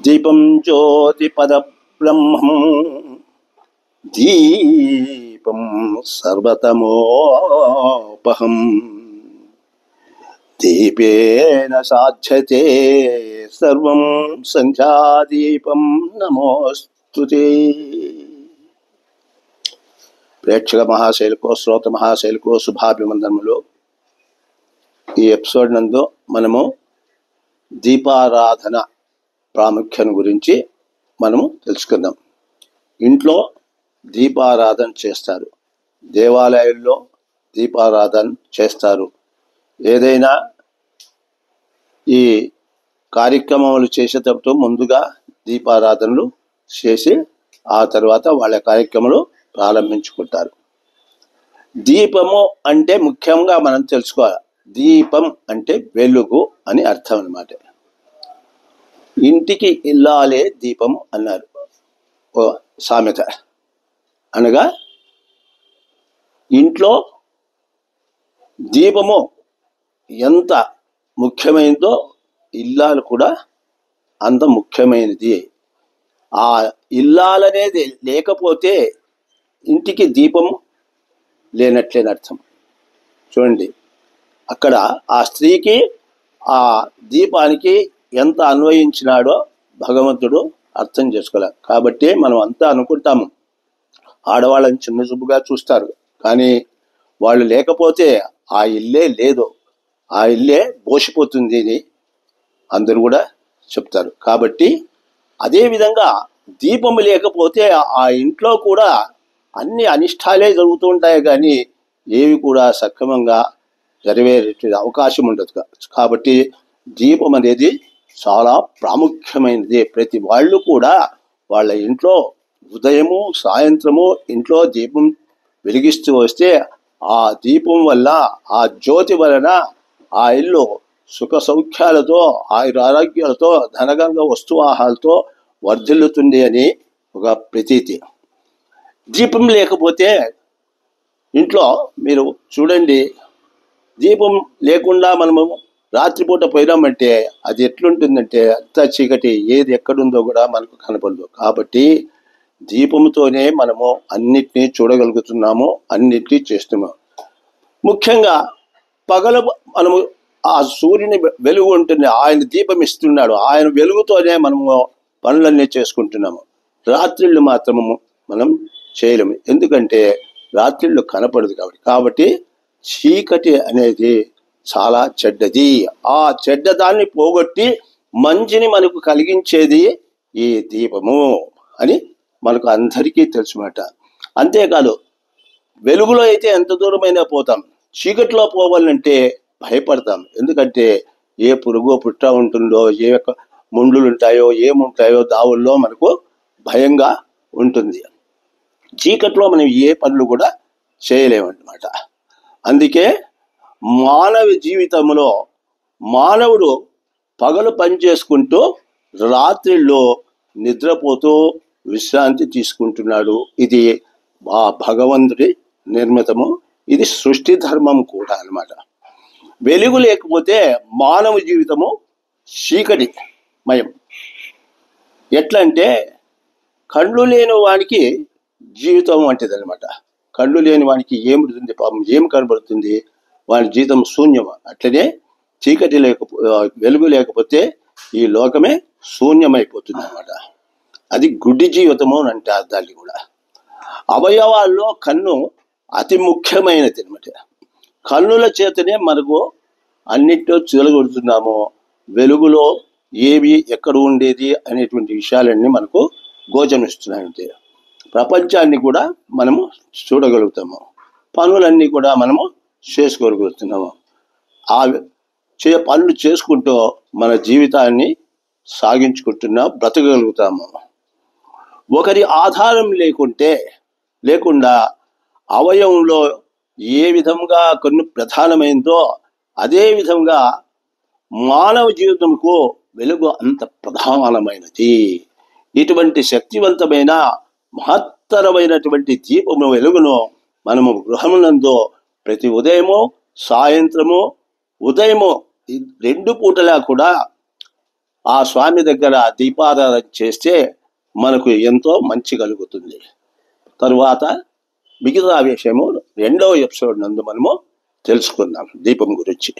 దీపం జ్యోతి పరబ్రహ్మం దీపం సర్వతమోపహం దీపేన సాధ్యతే సర్వం సంధ్యాదీపం నమోస్తుతే. ప్రేక్షక మహాశైలకు, శ్రోత మహాశైలకు శుభాభివందనములు. ఈ ఎపిసోడ్ నందు మనము దీపారాధన ప్రాముఖ్యం గురించి మనము తెలుసుకుందాం. ఇంట్లో దీపారాధన చేస్తారు, దేవాలయాల్లో దీపారాధన చేస్తారు. ఏదైనా ఈ కార్యక్రమాలు చేసేటప్పుడు ముందుగా దీపారాధనలు చేసి ఆ తర్వాత వాళ్ళ కార్యక్రమాలు ప్రారంభించుకుంటారు. దీపము అంటే ముఖ్యంగా మనం తెలుసుకోవాలి, దీపం అంటే వెలుగు అని అర్థం అన్నమాట. ఇంటికి ఇల్లాలే దీపం అన్నారు ఓ సామెత. అనగా ఇంట్లో దీపము ఎంత ముఖ్యమైనదో ఇల్లాలు కూడా అంత ముఖ్యమైనది. ఆ ఇల్లాలనేది లేకపోతే ఇంటికి దీపం లేనట్లేని అర్థం. చూడండి, అక్కడ ఆ స్త్రీకి ఆ దీపానికి ఎంత అన్వయించినాడో భగవంతుడు అర్థం చేసుకోలేదు. కాబట్టి మనం అంతా అనుకుంటాము ఆడవాళ్ళని చిన్న చూపుగా చూస్తారు, కానీ వాళ్ళు లేకపోతే ఆ ఇల్లే లేదు, ఆ ఇల్లే బోసిపోతుంది అని అందరూ కూడా చెప్తారు. కాబట్టి అదేవిధంగా దీపము లేకపోతే ఆ ఇంట్లో కూడా అన్ని అనిష్టాలే జరుగుతూ ఉంటాయి, కానీ ఏవి కూడా సక్రమంగా జరిగే అవకాశం ఉండదు. కాబట్టి దీపం అనేది చాలా ప్రాముఖ్యమైనది. ప్రతి వాళ్ళు కూడా వాళ్ళ ఇంట్లో ఉదయము సాయంత్రము ఇంట్లో దీపం వెలిగిస్తూ వస్తే ఆ దీపం వల్ల, ఆ జ్యోతి వలన ఆ ఇల్లు సుఖ సౌఖ్యాలతో, ఆరోగ్యాలతో, ధనగంగ వస్తువాహాలతో వర్ధిల్లుతుంది అని ఒక ప్రతీతి. దీపం లేకపోతే ఇంట్లో మీరు చూడండి, దీపం లేకుండా మనము రాత్రిపూట పోయినామంటే అది ఎట్లుంటుందంటే అంత చీకటి, ఏది ఎక్కడుందో కూడా మనకు కనపడదు. కాబట్టి దీపంతోనే మనము అన్నిటినీ చూడగలుగుతున్నాము, అన్నిటినీ చేస్తున్నాము. ముఖ్యంగా పగలు మనము ఆ సూర్యుని వెలుగు ఉంటుంది, ఆయన దీపం ఇస్తున్నాడు, ఆయన వెలుగుతోనే మనము పనులన్నీ చేసుకుంటున్నాము. రాత్రిళ్ళు మాత్రము మనం చేయలేము, ఎందుకంటే రాత్రిళ్ళు కనపడదు కాబట్టి చీకటి అనేది చాలా చెడ్డది. ఆ చెడ్డదాన్ని పోగొట్టి మంచిని మనకు కలిగించేది ఈ దీపము అని మనకు అందరికీ తెలుసుమాట. అంతేకాదు, వెలుగులో అయితే ఎంత దూరమైనా పోతాం, చీకటిలో పోవాలంటే భయపడతాం. ఎందుకంటే ఏ పురుగో పుట్ట ఉంటుందో, ఏ ముండ్లు ఉంటాయో, ఏముంటాయో దావుల్లో మనకు భయంగా ఉంటుంది. చీకట్లో మనం ఏ పనులు కూడా చేయలేమన్నమాట. అందుకే మానవ జీవితంలో మానవుడు పగలు పని చేసుకుంటూ రాత్రిలో నిద్రపోతూ విశ్రాంతి తీసుకుంటున్నాడు. ఇది ఆ భగవంతుడి నిర్మితము, ఇది సృష్టి ధర్మం కూడా అన్నమాట. వెలుగు లేకపోతే మానవ జీవితము చీకటి మయం. ఎట్లా అంటే కళ్ళు లేని వానికి జీవితం వంటిది అనమాట. కళ్ళు లేని వానికి ఏమిడుతుంది, పాపం ఏం కనబడుతుంది, వాని జీవితం శూన్యం. అట్లనే చీకటి వెలుగు లేకపోతే ఈ లోకమే శూన్యమైపోతుంది అనమాట. అది గుడ్డి జీవితము అని అంటారు దాన్ని కూడా. అవయవాల్లో కన్ను అతి ముఖ్యమైనది అనమాట. కన్నుల చేతనే మనకు అన్నిట్లో చూడగలుగుతున్నాము. వెలుగులో ఏవి ఎక్కడ ఉండేది అనేటువంటి విషయాలన్నీ మనకు గోచరిస్తున్నాయి. ప్రపంచాన్ని కూడా మనము చూడగలుగుతాము, పనులన్నీ కూడా మనము చేసుకోగలుగుతున్నాము. ఆ పనులు చేసుకుంటూ మన జీవితాన్ని సాగించుకుంటున్నా బ్రతకగలుగుతాము. ఒకరి ఆధారం లేకుండా అవయవంలో ఏ విధంగా కొన్ని ప్రధానమైందో అదే విధంగా మానవ జీవితంకు వెలుగు అంత ప్రధానమైనది. ఇటువంటి శక్తివంతమైన మహత్తరమైనటువంటి దీపము వెలుగును మనము గృహమునందు ప్రతి ఉదయము సాయంత్రము, ఉదయము రెండు పూటలా కూడా ఆ స్వామి దగ్గర దీపారాధన చేస్తే మనకు ఎంతో మంచి కలుగుతుంది. తరువాత మిగతా విషయము 2వ ఎపిసోడ్ నందు మనము తెలుసుకుందాం దీపం గురించి.